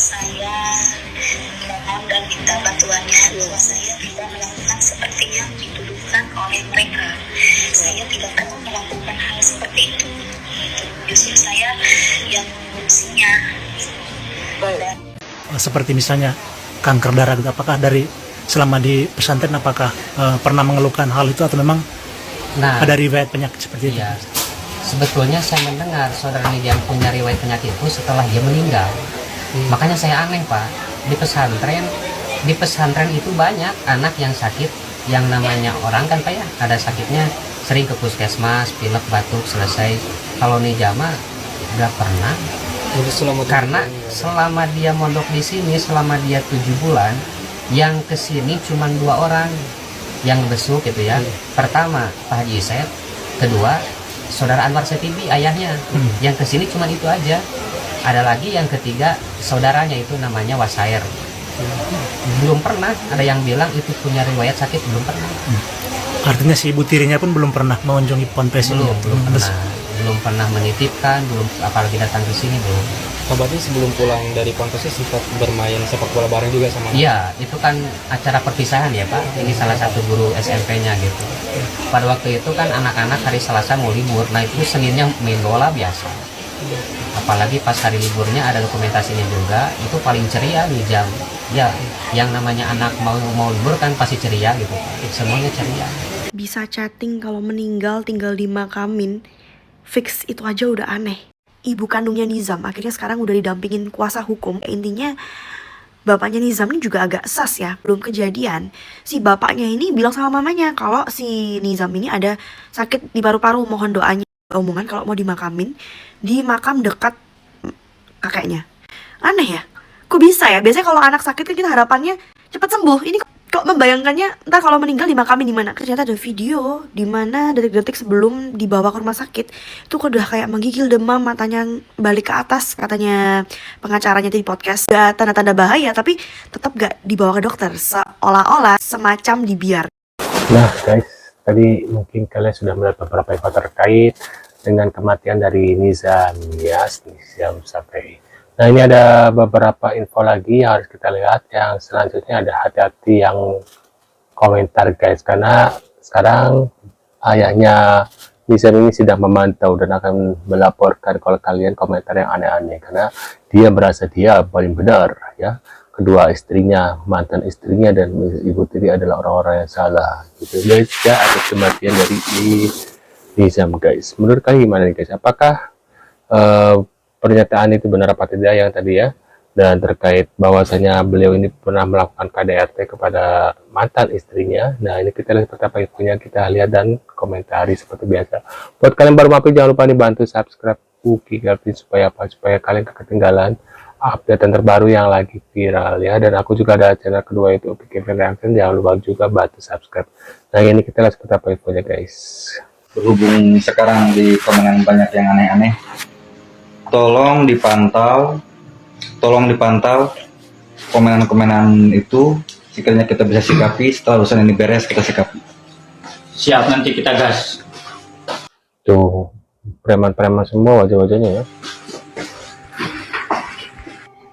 Saya mohon dan minta bantuannya bahwa saya tidak melakukan seperti yang dituduhkan oleh mereka. Saya tidak pernah melakukan hal seperti itu. Justru saya yang mengurusnya. Seperti misalnya kanker darah, apakah dari selama di pesantren apakah pernah mengeluhkan hal itu atau memang ada riwayat penyakit seperti itu? Iya. Sebetulnya saya mendengar saudara Nijam punya riwayat penyakit itu setelah dia meninggal. Makanya saya aneh, Pak. Di pesantren itu banyak anak yang sakit, yang namanya orang kan Pak ya, ada sakitnya sering ke puskesmas, pilek, batuk, selesai. Kalau Nijama nggak pernah. Karena selama dia mondok di sini, selama dia 7 bulan, yang kesini cuma 2 orang yang besuk gitu ya. Pertama Pak Haji Iset, kedua saudara Anwar Setibi ayahnya. Yang kesini cuma itu aja. Ada lagi yang ketiga saudaranya itu namanya Wasair. Belum pernah ada yang bilang itu punya riwayat sakit, belum pernah. Artinya si ibu tirinya pun belum pernah mengunjungi ponpes ini? Belum pernah menitipkan, belum apalagi datang ke sini belum. Berarti sebelum pulang dari ponpesnya sempat bermain sepak bola bareng juga sama? Iya, itu kan acara perpisahan ya Pak. Ini salah satu guru SMP-nya gitu. Pada waktu itu kan anak-anak hari Selasa mau libur, nah itu Seninnya main bola biasa. Apalagi pas hari liburnya ada dokumentasinya juga, itu paling ceria di jam. Ya, yang namanya anak mau libur kan pasti ceria gitu. Semuanya ceria. Bisa chatting kalau meninggal tinggal dimakamin, fix itu aja udah aneh. Ibu kandungnya Nizam akhirnya sekarang udah didampingin kuasa hukum. Intinya bapaknya Nizam ini juga agak sas ya. Belum kejadian, si bapaknya ini bilang sama mamanya kalau si Nizam ini ada sakit di paru-paru, mohon doanya. Omongan kalau mau dimakamin di makam dekat kakeknya. Aneh ya, kok bisa ya? Biasanya kalau anak sakit kan kita harapannya cepat sembuh. Ini kok membayangkannya ntar kalau meninggal dimakamin di mana? Ternyata ada video di mana detik-detik sebelum dibawa ke rumah sakit itu kok udah kayak menggigil, demam, matanya balik ke atas, katanya pengacaranya di podcast. Gak tanda-tanda bahaya tapi tetap gak dibawa ke dokter, seolah-olah semacam dibiar. Nah guys, tadi mungkin kalian sudah melihat beberapa info terkait dengan kematian dari Nizam Syafi'i. Nah ini ada beberapa info lagi yang harus kita lihat. Yang selanjutnya ada hati-hati yang komentar guys, karena sekarang ayahnya Nizam ini sedang memantau dan akan melaporkan kalau kalian komentar yang aneh-aneh, karena dia merasa dia paling benar ya. Kedua istrinya, mantan istrinya dan ibu tiri adalah orang-orang yang salah gitu guys ya, atas kematian dari Nizam guys. Menurut kalian gimana nih guys, apakah pernyataan itu benar apa tidak yang tadi ya, dan terkait bahwasanya beliau ini pernah melakukan KDRT kepada mantan istrinya? Nah ini kita lihat seperti apa infonya, kita lihat dan komentari seperti biasa. Buat kalian baru mampir jangan lupa dibantu subscribe Uki Gavin supaya kalian ketinggalan update terbaru yang lagi viral ya. Dan aku juga ada channel kedua itu Uki Gavin Reaction, jangan lupa juga bantu subscribe. Nah ini kita lihat seperti apa infonya guys. Berhubung sekarang di komenan banyak yang aneh-aneh, tolong dipantau komenan-komenan itu. Sekiranya kita bisa sikapi, setelah urusan ini beres kita sikapi. Siap, nanti kita gas. Tuh preman-preman semua wajah-wajahnya ya.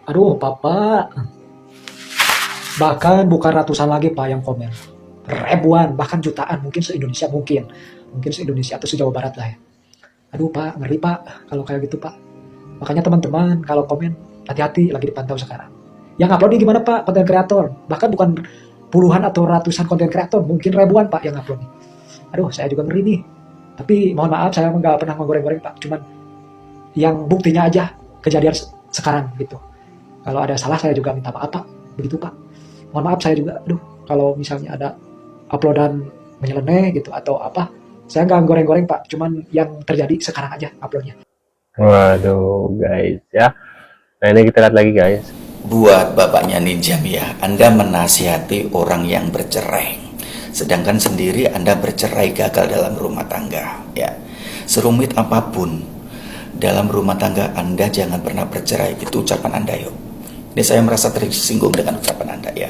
Aduh Papa, bahkan bukan ratusan lagi Pak yang komen, ribuan bahkan jutaan, mungkin se-Indonesia, mungkin se-Indonesia atau se-Jawa Barat lah ya. Aduh Pak, ngeri Pak kalau kayak gitu Pak. Makanya teman-teman kalau komen hati-hati, lagi dipantau sekarang. Yang upload ini gimana Pak? Konten kreator, bahkan bukan puluhan atau ratusan konten kreator, mungkin ribuan Pak yang upload nih. Aduh saya juga ngeri nih. Tapi mohon maaf saya nggak pernah menggoreng-goreng Pak, cuman yang buktinya aja kejadian sekarang gitu. Kalau ada salah saya juga minta maaf Pak, begitu Pak. Mohon maaf saya juga, aduh kalau misalnya ada uploadan menyeleneh gitu atau apa, saya nggak goreng-goreng Pak, cuman yang terjadi sekarang aja uploadnya. Waduh guys ya. Nah ini kita lihat lagi guys. Buat bapaknya Nizam ya, Anda menasihati orang yang bercerai, sedangkan sendiri Anda bercerai gagal dalam rumah tangga ya. Serumit apapun dalam rumah tangga Anda, jangan pernah bercerai. Itu ucapan Anda yuk. Ini saya merasa tersinggung dengan ucapan Anda ya.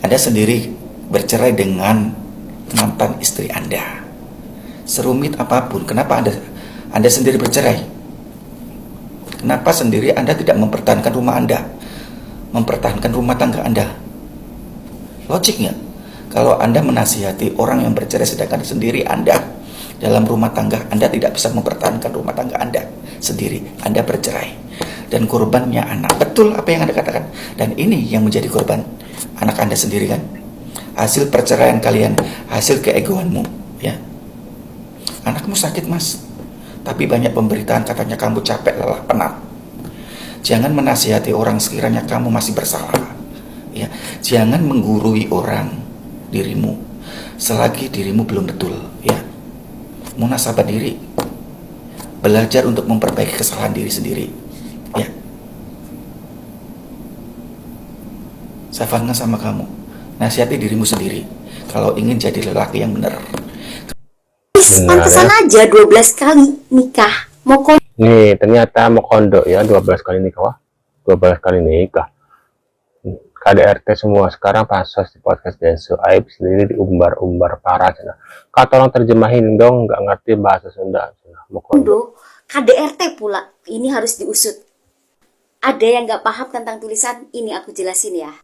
Anda sendiri bercerai dengan mantan istri Anda. Serumit apapun, kenapa Anda sendiri bercerai? Kenapa sendiri Anda tidak mempertahankan rumah Anda? mempertahankan rumah tangga Anda? Logik nggak? Kalau Anda menasihati orang yang bercerai sedangkan sendiri Anda dalam rumah tangga, Anda tidak bisa mempertahankan rumah tangga Anda sendiri, Anda bercerai. Dan korbannya anak. Betul apa yang Anda katakan. Dan ini yang menjadi korban anak Anda sendiri kan? Hasil perceraian kalian, hasil keegoanmu, ya. Anakmu sakit, Mas. Tapi banyak pemberitaan katanya kamu capek, lelah, penat. Jangan menasihati orang sekiranya kamu masih bersalah. Ya, jangan menggurui orang dirimu selagi dirimu belum betul, ya. Muhasabah diri. Belajar untuk memperbaiki kesalahan diri sendiri, ya. Saya faham sama kamu. Nasihati dirimu sendiri kalau ingin jadi lelaki yang benar. Pantesan aja 12 kali nikah. Mau Nih, ternyata mau kondok ya, 12 kali nikah. Wah, 12 kali nikah. KDRT semua sekarang pansos di podcast Densu. Aib sendiri diumbar-umbar parah. Kata orang terjemahin dong, nggak ngerti bahasa Sunda. Mau kondok. KDRT pula. Ini harus diusut. Ada yang nggak paham tentang tulisan, ini aku jelasin ya.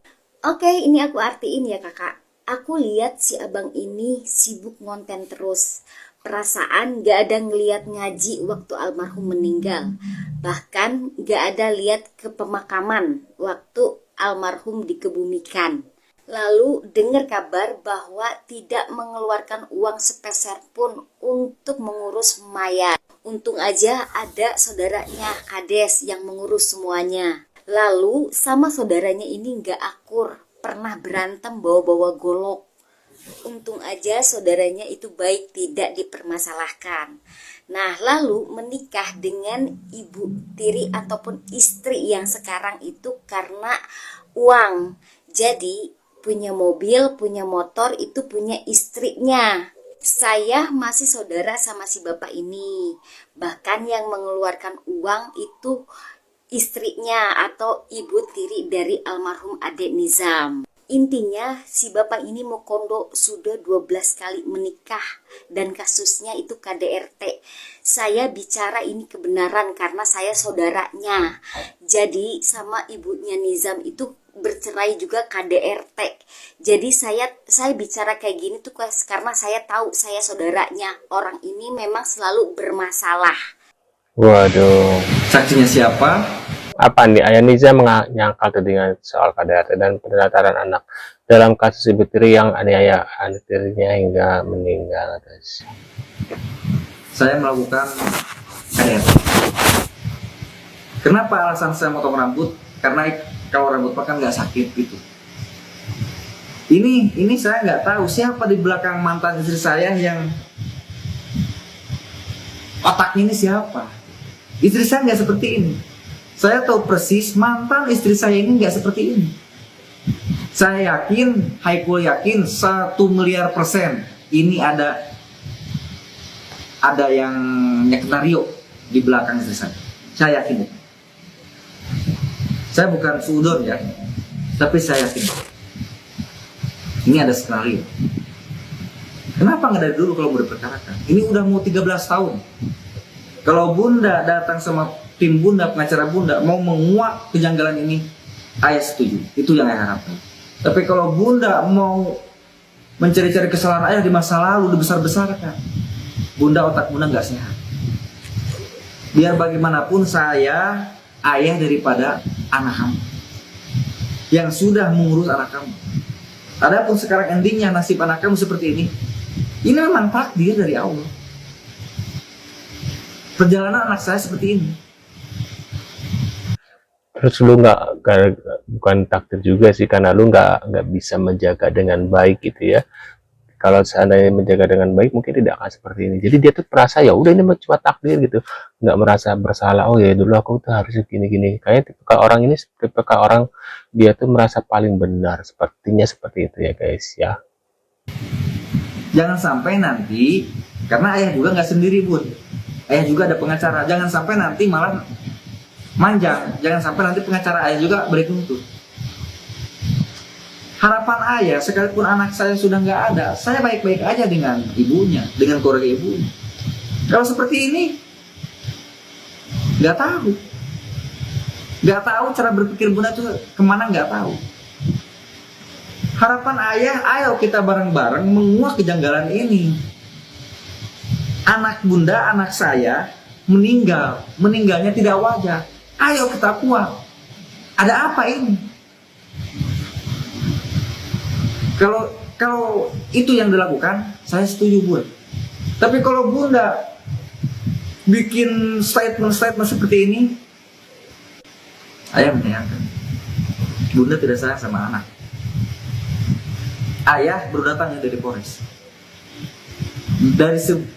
Oke, ini aku artiin ya kakak. Aku lihat si abang ini sibuk ngonten terus. Perasaan gak ada ngeliat ngaji waktu almarhum meninggal. Bahkan gak ada lihat ke pemakaman waktu almarhum dikebumikan. Lalu dengar kabar bahwa tidak mengeluarkan uang sepeser pun untuk mengurus mayat. Untung aja ada saudaranya Kades yang mengurus semuanya. Lalu sama saudaranya ini gak akur, pernah berantem bawa-bawa golok. Untung aja saudaranya itu baik, tidak dipermasalahkan. Nah, lalu menikah dengan ibu tiri ataupun istri yang sekarang itu karena uang. Jadi punya mobil, punya motor itu punya istrinya. Saya masih saudara sama si bapak ini. Bahkan yang mengeluarkan uang itu istrinya atau ibu tiri dari almarhum Ade Nizam. Intinya si bapak ini mau kondo sudah 12 kali menikah dan kasusnya itu KDRT. Saya bicara ini kebenaran karena saya saudaranya. Jadi sama ibunya Nizam itu bercerai juga KDRT. Jadi saya bicara kayak gini tuh karena saya tahu saya saudaranya. Orang ini memang selalu bermasalah. Waduh. Saksinya siapa? Apa nih, Ayah Niza menyangkal tudingan soal KDRT dan pendataan anak dalam kasus ibu tiri yang aniaya anak tirinya hingga meninggal, guys. Saya melakukan KDRT. Kenapa alasan saya motong rambut? Karena kalau rambut kan nggak sakit gitu. Ini saya nggak tahu siapa di belakang mantan istri saya yang otaknya ini siapa. Istri saya nggak seperti ini. Saya tahu persis mantan istri saya ini nggak seperti ini. Saya yakin, Haikul yakin 1 miliar % ini ada yang nyekenario di belakang istri saya. Saya yakin. Saya bukan suudon ya, tapi saya yakin ini ada skenario. Kenapa nggak dari dulu kalau mau diperkarakan? Ini udah mau 13 tahun. Kalau Bunda datang sama tim Bunda, pengacara Bunda mau menguak kejanggalan ini, ayah setuju. Itu yang ayah harapkan. Tapi kalau Bunda mau mencari-cari kesalahan ayah di masa lalu, dibesar-besarkan, Bunda, otak Bunda nggak sehat. Biar bagaimanapun saya ayah daripada anak kamu yang sudah mengurus anak kamu. Adapun sekarang endingnya nasib anak kamu seperti ini memang takdir dari Allah. Perjalanan anak saya seperti ini. Terus lu bukan takdir juga sih, karena lu nggak bisa menjaga dengan baik gitu ya. Kalau seandainya menjaga dengan baik mungkin tidak akan seperti ini. Jadi dia tuh merasa ya udah ini cuma takdir gitu, nggak merasa bersalah. Oh ya dulu aku tuh harus gini-gini. Kayaknya tipikal orang ini tipikal orang dia tuh merasa paling benar, sepertinya seperti itu ya guys ya. Jangan sampai nanti, karena ayah juga nggak sendiri Bun, ayah juga ada pengacara. Jangan sampai nanti malah manjang, jangan sampai nanti pengacara ayah juga berituntut. Harapan ayah, sekalipun anak saya sudah nggak ada, saya baik-baik aja dengan ibunya, dengan keluarga ibunya. Kalau seperti ini, nggak tahu. Nggak tahu cara berpikir bunda tuh kemana, nggak tahu. Harapan ayah, ayo kita bareng-bareng menguak kejanggalan ini. Anak bunda, anak saya meninggalnya tidak wajar. Ayo kita kuat. Ada apa ini? Kalau itu yang dilakukan, saya setuju bunda. Tapi kalau bunda bikin statement seperti ini, ayah menyayangkan. Bunda tidak sayang sama anak. Ayah baru datang dari Polres.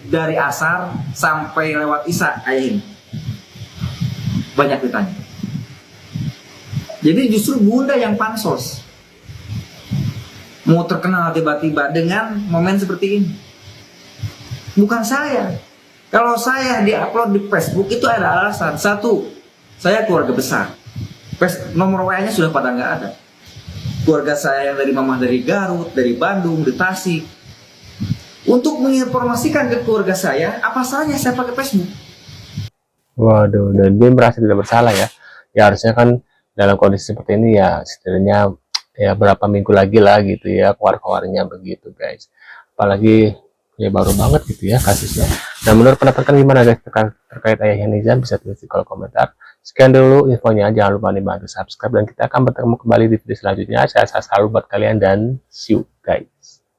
Dari asar sampai lewat isya ayah ini banyak ditanya. Jadi justru bunda yang pansos mau terkenal tiba-tiba dengan momen seperti ini. Bukan saya. Kalau saya diupload di Facebook itu ada alasan. Satu, saya keluarga besar. Nomor WA-nya sudah pada nggak ada. Keluarga saya yang dari mama dari Garut, dari Bandung, dari Tasik. Untuk menginformasikan ke keluarga saya, apa salahnya saya pakai Facebook? Waduh, dan dia merasa tidak bersalah ya. Ya harusnya kan dalam kondisi seperti ini ya setidaknya ya berapa minggu lagi lah gitu ya keluar-keluarnya begitu guys. Apalagi ya baru banget gitu ya kasusnya. Nah menurut pendapat kalian gimana guys terkait ayahnya Nizam? Bisa tulis di kolom komentar. Sekian dulu infonya, jangan lupa dibantu subscribe dan kita akan bertemu kembali di video selanjutnya. Saya selalu buat kalian dan see you guys.